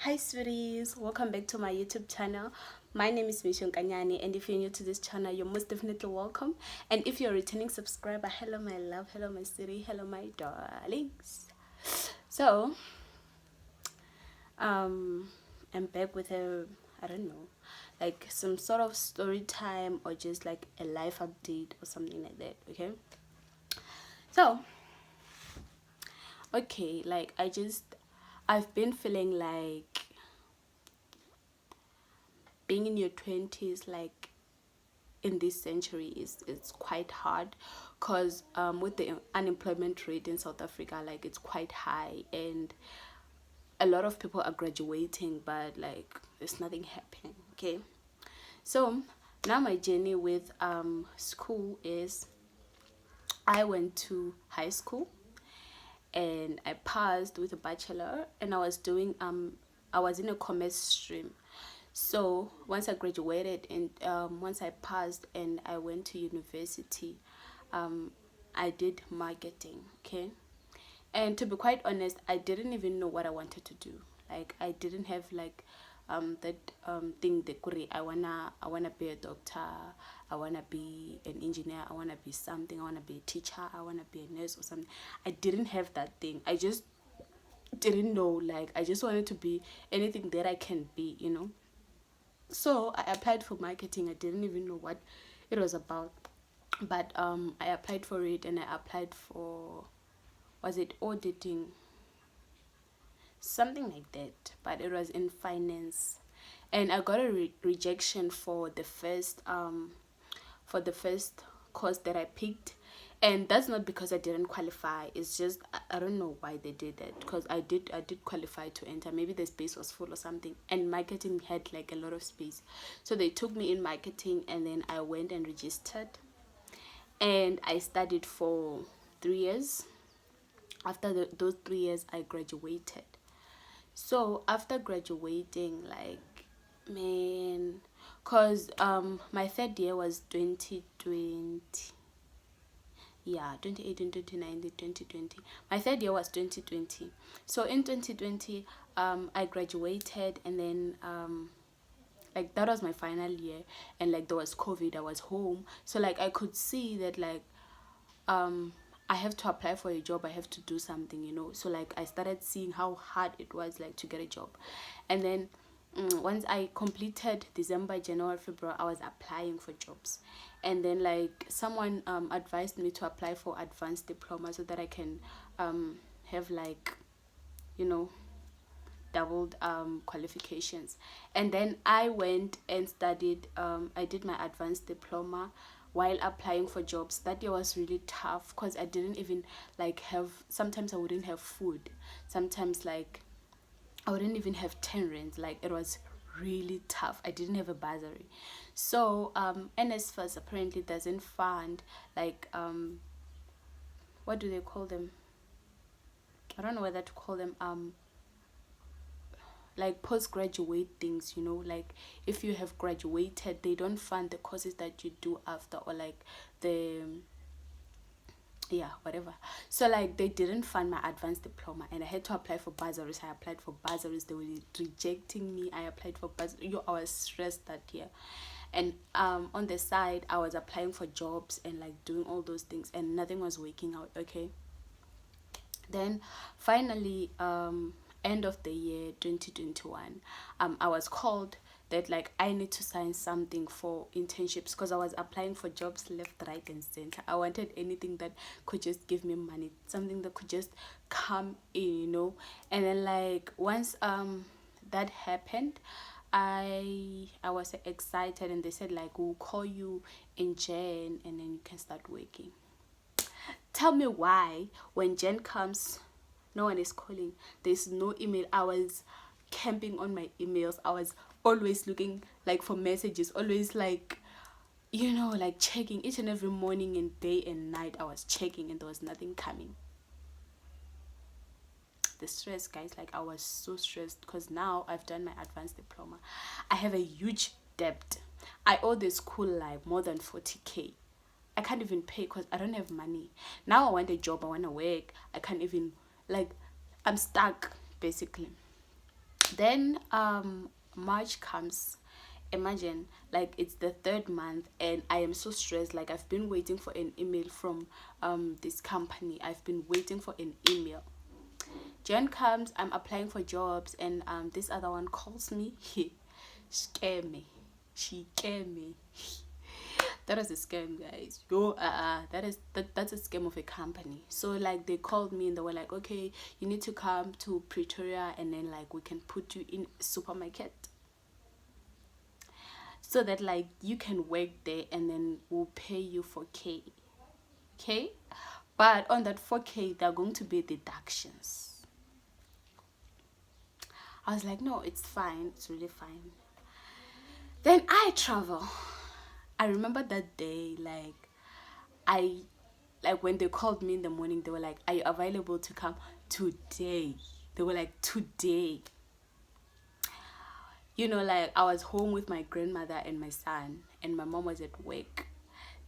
Hi sweeties, welcome back to my YouTube channel. My name is Mixo Nkanyane, and if you're new to this channel, you're most definitely welcome. And if you're a returning subscriber, hello my love, hello my city, hello my darlings. So I'm back with a, I don't know, like some sort of story time or just like a life update or something like that. So okay, like I've been feeling like being in your 20s, like in this century, is it's quite hard, because with the unemployment rate in South Africa, like it's quite high, and a lot of people are graduating, but like there's nothing happening. Okay, so now my journey with school is, I went to high school and I passed with a bachelor, and I was in a commerce stream. So once I graduated and once I passed and I went to university, um I did marketing. Okay, and to be quite honest, I didn't even know what I wanted to do. Like I didn't have like that thing, the kuri, I wanna be a doctor, I wanna be an engineer, I wanna be something, I wanna be a teacher, I wanna be a nurse or something. I didn't have that thing. I just didn't know, like I just wanted to be anything that I can be. So I applied for marketing. I didn't even know what it was about, but I applied for it, and I applied for, was it auditing, something like that, but it was in finance, and I got a rejection for the first course that I picked. And that's not because I didn't qualify. It's just I don't know why they did that, because I did qualify to enter. Maybe the space was full or something, and marketing had like a lot of space, so they took me in marketing, and then I went and registered, and I studied for 3 years. After those 3 years, I graduated. So after graduating, like, man, cause my third year was 2020. Yeah, 2018, 2019, 2020. My third year was 2020. So in 2020, I graduated, and then like that was my final year, and like there was COVID. I was home, so like I could see that, like, I have to apply for a job, I have to do something. So like I started seeing how hard it was, like, to get a job. And then once I completed December, January, February, I was applying for jobs. And then like someone advised me to apply for advanced diploma, so that I can have, like, you know doubled qualifications. And then I went and studied, I did my advanced diploma while applying for jobs. That year was really tough, because I didn't even like have, sometimes I wouldn't have food, sometimes like I wouldn't even have 10 rands. Like it was really tough. I didn't have a bursary. So NSFAS apparently doesn't fund, like, what do they call them, I don't know whether to call them, like postgraduate things. Like if you have graduated, they don't fund the courses that you do after, or like the, yeah, whatever. So like they didn't fund my advanced diploma, and I had to apply for bursaries. I applied for bursaries, they were rejecting me. I applied for bursaries. I was stressed that year. And on the side, I was applying for jobs and like doing all those things, and nothing was working out. Okay, then finally, end of the year 2021, I was called that, like, I need to sign something for internships, because I was applying for jobs left, right, and center. I wanted anything that could just give me money, something that could just come in. And then like once that happened, I was excited, and they said, like, we'll call you in Jan, and then you can start working. Tell me why, when Jen comes, no one is calling. There's no email. I was camping on my emails. I was always looking, like, for messages, always, like, like checking each and every morning and day and night. I was checking, and there was nothing coming. The stress, guys, like I was so stressed, because now I've done my advanced diploma. I have a huge debt. I owe the school like more than 40K. I can't even pay, because I don't have money. Now I want a job, I want to work. I can't even, like, I'm stuck basically. Then March comes. Imagine, like, it's the third month and I am so stressed. Like, I've been waiting for an email from this company. I've been waiting for an email. Jan comes, I'm applying for jobs, and this other one calls me. He scare me. She scare me. That is a scam, guys. Yo, that's a scam of a company. So like they called me and they were like, okay, you need to come to Pretoria and then like we can put you in a supermarket so that like you can work there and then we'll pay you 4K. Okay, but on that 4K there are going to be deductions. I was like, no, it's fine, it's really fine. Then I travel. I remember that day, I like when they called me in the morning, they were like, are you available to come today? They were like, today. You know, like I was home with my grandmother and my son and my mom was at work.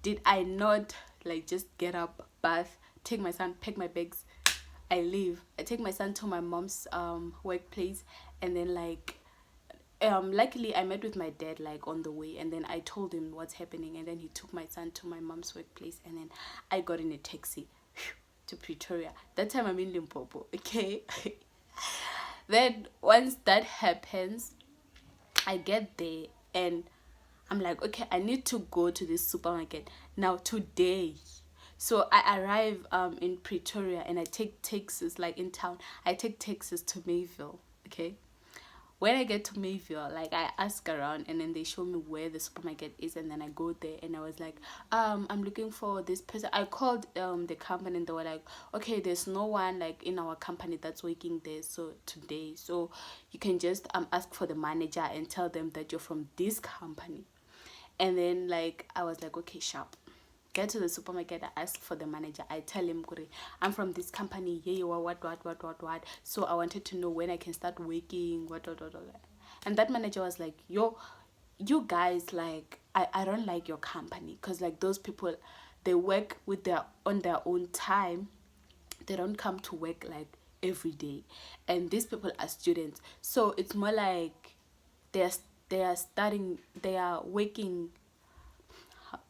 Did I not like just get up, bath, take my son, pack my bags, I leave. I take my son to my mom's workplace, and then like luckily I met with my dad like on the way, and then I told him what's happening, and then he took my son to my mom's workplace, and then I got in a taxi to Pretoria. That time I'm in Limpopo, okay? Then once that happens, I get there and I'm like, okay, I need to go to this supermarket now today. So I arrive in Pretoria and I take taxis, like in town. I take taxis to Mayville, okay? When I get to Mayville, like I ask around and then they show me where the supermarket is, and then I go there and I was like, I'm looking for this person. I called the company and they were like, okay, there's no one like in our company that's working there so today. So you can just ask for the manager and tell them that you're from this company. And then like I was like, okay, sharp. Get to the supermarket, I ask for the manager. I tell him, "Kuri, I'm from this company. Yeah, what. So I wanted to know when I can start working, what. And that manager was like, yo, you guys, like, I don't like your company. Because, like, those people, they work with on their own time. They don't come to work, like, every day. And these people are students. So it's more like they are working,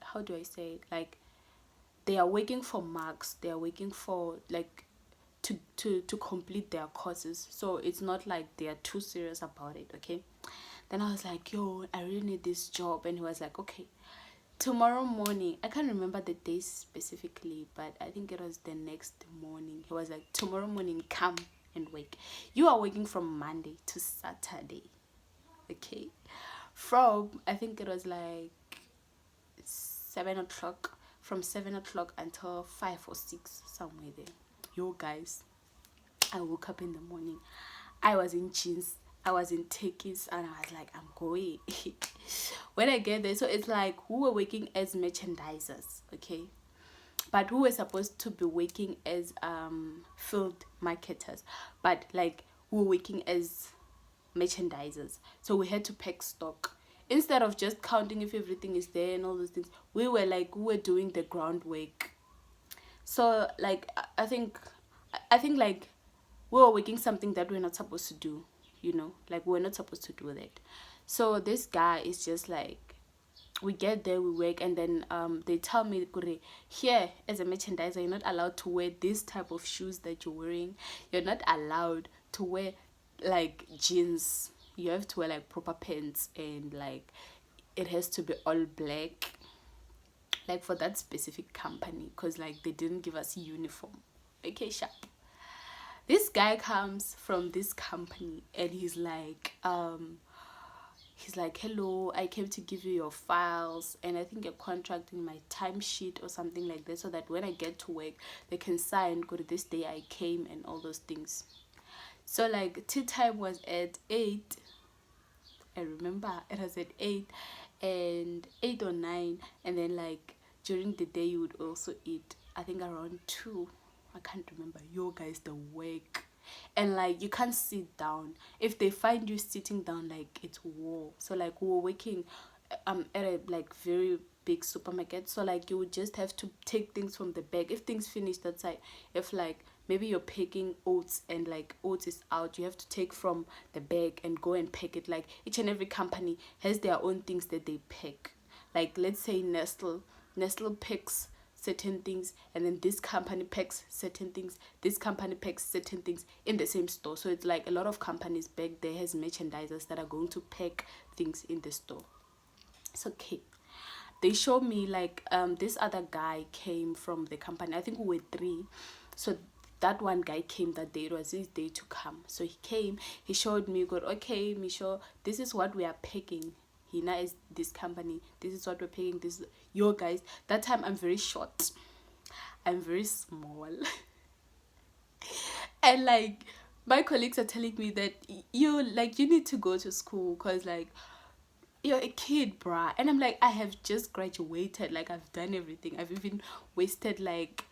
how do I say it? Like they are working for marks. They are working for like to complete their courses. So it's not like they are too serious about it. Okay. Then I was like, yo, I really need this job. And he was like, okay, tomorrow morning, I can't remember the day specifically, but I think it was the next morning. He was like, tomorrow morning, come and work. You are working from Monday to Saturday. Okay. From, I think it was like 7 o'clock, from 7 o'clock until 5 or 6, somewhere there. Yo guys, I woke up in the morning, I was in jeans, I was in takis, and I was like, I'm going. When I get there, so it's like who were working as merchandisers, okay, but who were supposed to be working as field marketers, but like who were working as merchandisers. So we had to pack stock instead of just counting if everything is there and all those things. We were doing the groundwork. So like I think like we were working something that we're not supposed to do, you know, like we're not supposed to do that. So this guy is just like, we get there, we work, and then they tell me, "Kure, here as a merchandiser, you're not allowed to wear this type of shoes that you're wearing. You're not allowed to wear like jeans. You have to wear like proper pants, and like it has to be all black, like for that specific company, because like they didn't give us uniform." Okay, sharp. This guy comes from this company and he's like, hello, I came to give you your files and I think you're contracting my timesheet or something like that, so that when I get to work they can sign, go to this day I came and all those things. So like tea time was at 8. I remember it was at 8 and 8 or 9, and then like during the day you would also eat, I think around 2. I can't remember. Yo guys, the work. And like you can't sit down. If they find you sitting down, like it's war. So like we were working at a like very big supermarket. So like you would just have to take things from the bag. If things finish that side, if like maybe you're picking oats and like oats is out, you have to take from the bag and go and pick it. Like each and every company has their own things that they pick. Like let's say Nestle picks certain things, and then this company picks certain things, this company picks certain things in the same store. So it's like a lot of companies back there has merchandisers that are going to pack things in the store. It's okay. They showed me like this other guy came from the company. I think we were three. So that one guy came that day. It was his day to come. So he came, he showed me, good, okay, Misho, this is what we are picking. He now is this company. This is what we're picking. This is your guys. That time I'm very short. I'm very small. And like my colleagues are telling me that you need to go to school because like you're a kid, bruh. And I'm like, I have just graduated. Like I've done everything. I've even wasted like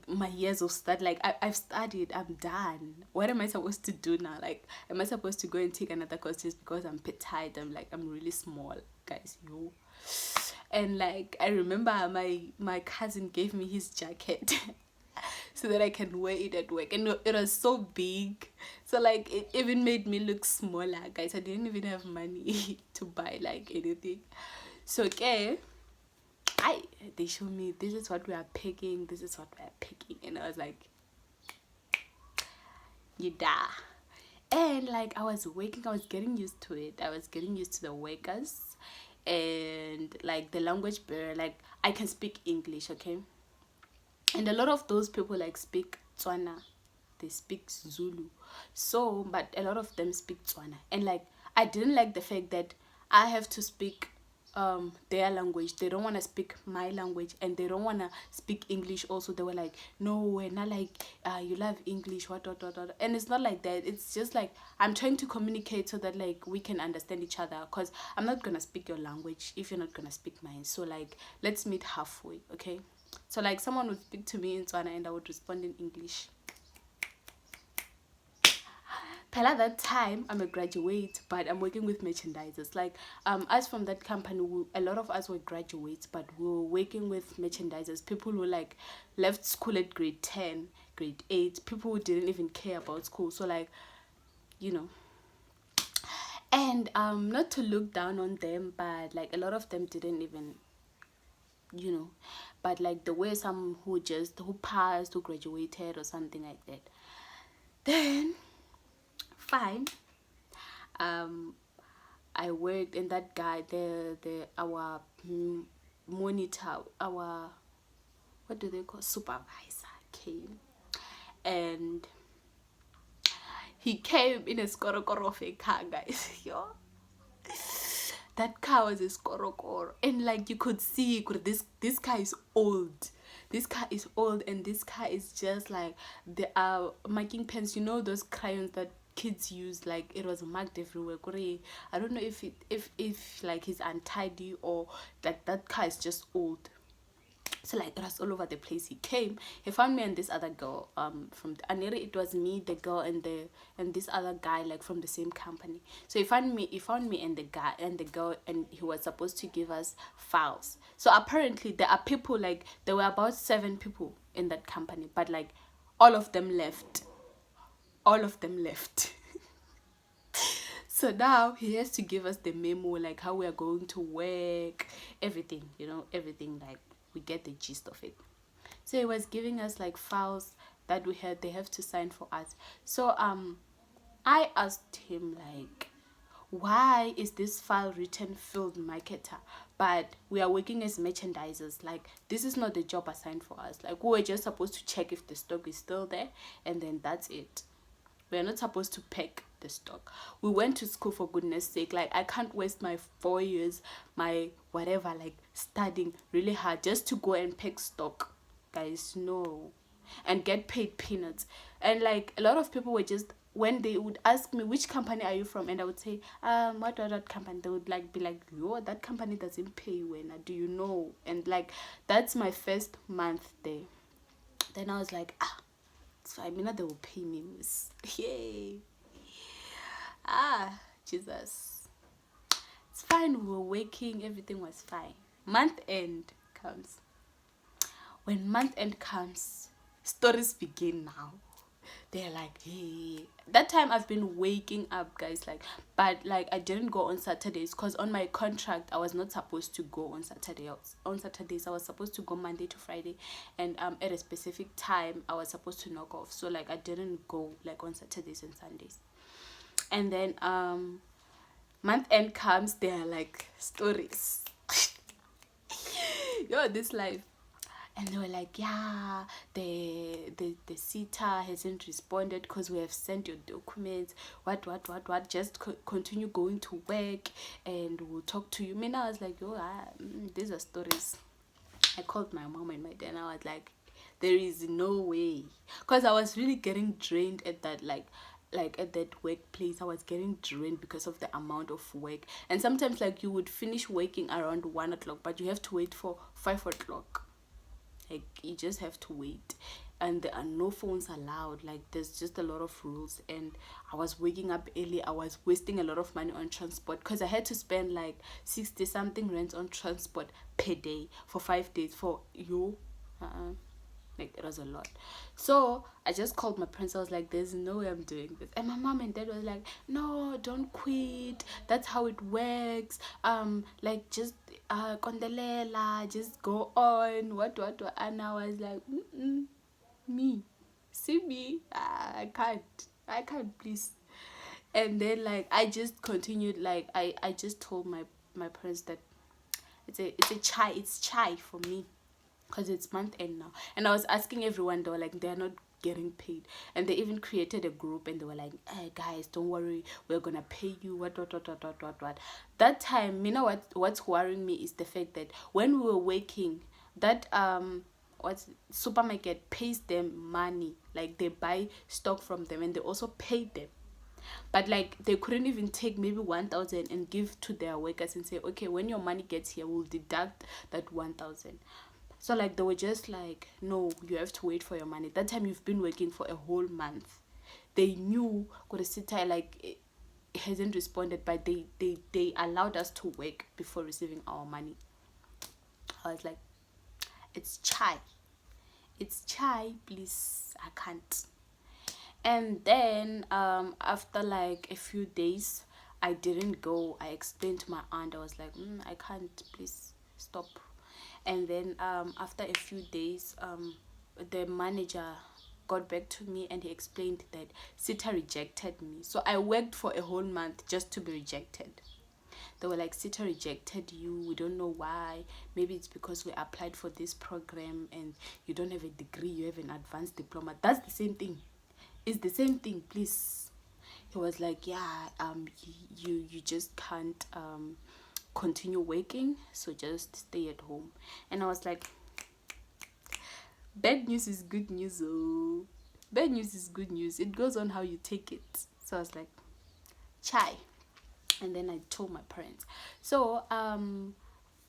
my years of study. Like I've studied, I'm done. What am I supposed to do now? Like am I supposed to go and take another course just because I'm petite? I'm really small, guys, yo. And like I remember my cousin gave me his jacket so that I can wear it at work, and it was so big, so like it even made me look smaller, guys. I didn't even have money to buy like anything. So okay, they showed me, this is what we are picking, this is what we are picking, and I was like, you da. And like I was getting used to it. I was getting used to the workers and like the language barrier. Like I can speak English, okay, and a lot of those people like speak Tswana, they speak Zulu, so but a lot of them speak Tswana, and like I didn't like the fact that I have to speak their language. They don't want to speak my language, and they don't want to speak English also. They were like, no, we're not like you love English, what. And it's not like that. It's just like I'm trying to communicate so that like we can understand each other, because I'm not gonna speak your language if you're not gonna speak mine. So like let's meet halfway, okay? So like someone would speak to me in Tswana and I would respond in English. At that time I'm a graduate, but I'm working with merchandisers. Like us from that company, a lot of us were graduates, but we were working with merchandisers, people who like left school at grade 10, grade 8, people who didn't even care about school. So like, you know, and not to look down on them, but like a lot of them didn't even, you know, but like there were some who passed, who graduated or something like that. Then fine, I worked, and that guy, our monitor, our, what do they call, supervisor came, and he came in a skorokoro of a car, guys. Yo, that car was a skorokoro, and like you could see, this car is old. This car is old, and this car is just like the marking pens, you know, those crayons that kids use. Like it was marked everywhere. I don't know if like he's untidy or like that car is just old. So like it was all over the place. He came, he found me and this other girl from the Aneri. It was me, the girl, and this other guy like from the same company. So he found me and the guy and the girl, and he was supposed to give us files. So apparently there are people, like there were about 7 people in that company, but like all of them left. So now he has to give us the memo, like how we are going to work, everything, you know, everything, like we get the gist of it. So he was giving us like files that they have to sign for us. So I asked him like, why is this file written field marketer, but we are working as merchandisers? Like this is not the job assigned for us. Like we were just supposed to check if the stock is still there, and then that's it. We're not supposed to pack the stock. We went to school, for goodness sake. Like I can't waste my 4 years, my whatever, like studying really hard just to go and pack stock, guys. No. And get paid peanuts. And like a lot of people were just, when they would ask me, which company are you from, and I would say what company, they would like be like, yo, that company doesn't pay you, and do you know? And like that's my first month there. Then I was like, so I mean that they will pay me, miss. Yay. Jesus. It's fine, we were working, everything was fine. Month end comes. When month end comes, stories begin now. They're like, hey, that time I've been waking up, guys, like, but like I didn't go on Saturdays because on my contract I was not supposed to go on on Saturdays. I was supposed to go Monday to Friday, and at a specific time I was supposed to knock off. So like I didn't go like on Saturdays and Sundays. And then month end comes, there are like stories. Yo, this life. And they were like, yeah, the sitter hasn't responded because we have sent your documents. What? Just continue going to work and we'll talk to you. I mean, I was like, oh, these are stories. I called my mom and my dad and I was like, there is no way. Because I was really getting drained at that, like at that workplace. I was getting drained because of the amount of work. And sometimes like you would finish working around 1 o'clock, but you have to wait for 5 o'clock. Like you just have to wait, and there are no phones allowed. Like there's just a lot of rules, and I was waking up early. I was wasting a lot of money on transport because I had to spend like 60 something rands on transport per day for 5 days for you. Like it was a lot. So I just called my parents. I was like, there's no way I'm doing this. And my mom and dad was like, no, don't quit, that's how it works. Like just kondelela, just go on, what. And I was like, me, see me, I can't, please. And then like I just continued. Like I just told my parents that it's chai for me, because it's month end now. And I was asking everyone, they were like, they're not getting paid. And they even created a group and they were like, hey guys, don't worry, we're gonna pay you, what. That time, you know what's worrying me is the fact that when we were working, that what's supermarket pays them money. Like they buy stock from them and they also pay them. But like they couldn't even take maybe 1,000 and give to their workers and say, okay, when your money gets here, we'll deduct that 1,000. So like they were just like, no, you have to wait for your money. That time you've been working for a whole month. They knew Kuresita like it hasn't responded, but they allowed us to work before receiving our money. I was like, it's chai. It's chai, please. I can't. And then after like a few days, I didn't go. I explained to my aunt. I was like, I can't, please stop. And then after a few days, the manager got back to me and he explained that Sita rejected me. So I worked for a whole month just to be rejected. They were like, Sita rejected you, we don't know why. Maybe it's because we applied for this program and you don't have a degree, you have an advanced diploma. That's the same thing. It's the same thing, please. He was like, yeah, you just can't continue working, so just stay at home. And I was like, bad news is good news. Oh, bad news is good news. It goes on how you take it. So I was like, chai. And then I told my parents. So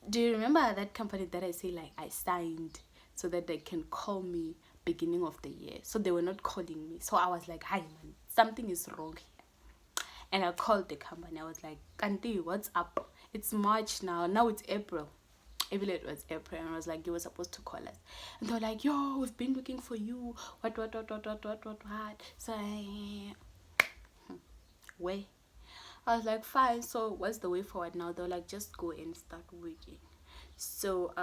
do you remember that company that I say like I signed so that they can call me beginning of the year? So they were not calling me. So I was like, hi man, something is wrong here. And I called the company. I was like, Kanti, what's up? It's March now. Now it's April. Even it was April, and I was like, you were supposed to call us. And they were like, yo, we've been looking for you. What. So where? I was like, fine. So what's the way forward now? They were like, just go and start working. So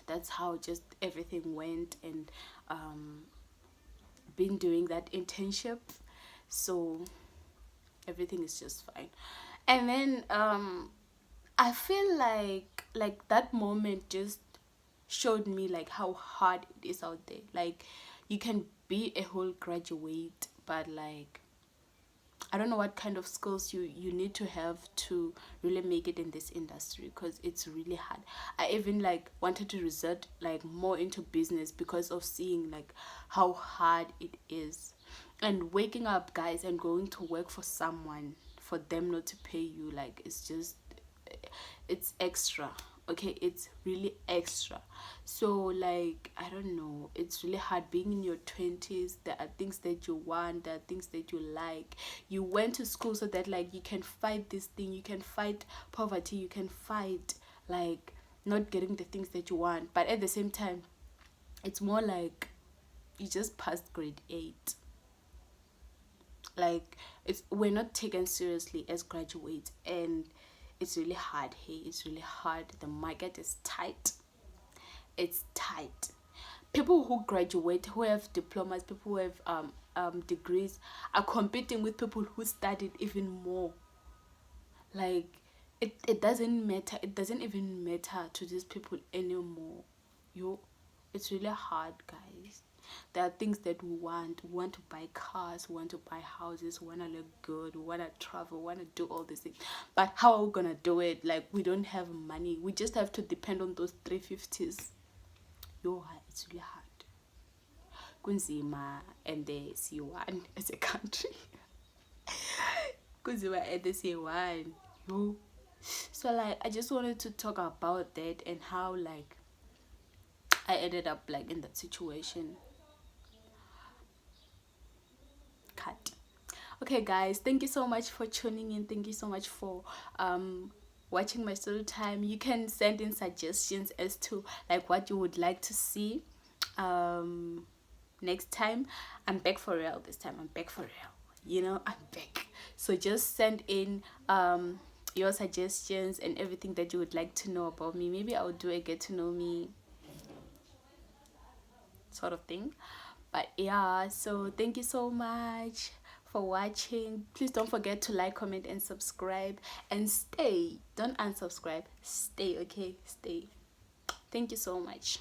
that's how just everything went, and been doing that internship. So everything is just fine. And then I feel like that moment just showed me like how hard it is out there. Like you can be a whole graduate, but like I don't know what kind of skills you need to have to really make it in this industry, because it's really hard. I even like wanted to resort like more into business because of seeing like how hard it is. And waking up, guys, and going to work for someone, for them not to pay you, like it's extra. Okay, it's really extra. So like I don't know, it's really hard being in your 20s. There are things that you want, there are things that you like. You went to school so that like you can fight this thing, you can fight poverty, you can fight like not getting the things that you want. But at the same time, It's more like you just passed grade 8. Like, we're not taken seriously as graduates, and it's really hard. Hey, it's really hard. The market is tight. It's tight. People who graduate, who have diplomas, people who have degrees, are competing with people who studied even more. Like, it doesn't matter. It doesn't even matter to these people anymore. It's really hard, guys. There are things that we want. We want to buy cars, we want to buy houses, we want to look good, we want to travel, we want to do all these things. But how are we gonna do it? Like, we don't have money. We just have to depend on those 350s. It's really hard. Kunzima, and the C1 as a country. Kunzima and the C1. Yo. So, like, I just wanted to talk about that and how, like, I ended up, like, in that situation. Cut. Okay, guys, thank you so much for tuning in. Thank you so much for watching my story time. You can send in suggestions as to, like, what you would like to see next time. I'm back for real this time. I'm back for real. I'm back. So just send in your suggestions and everything that you would like to know about me. Maybe I'll do a get to know me sort of thing. But yeah, so thank you so much for watching. Please don't forget to like, comment, and subscribe. And stay. Don't unsubscribe. Stay, okay? Stay. Thank you so much.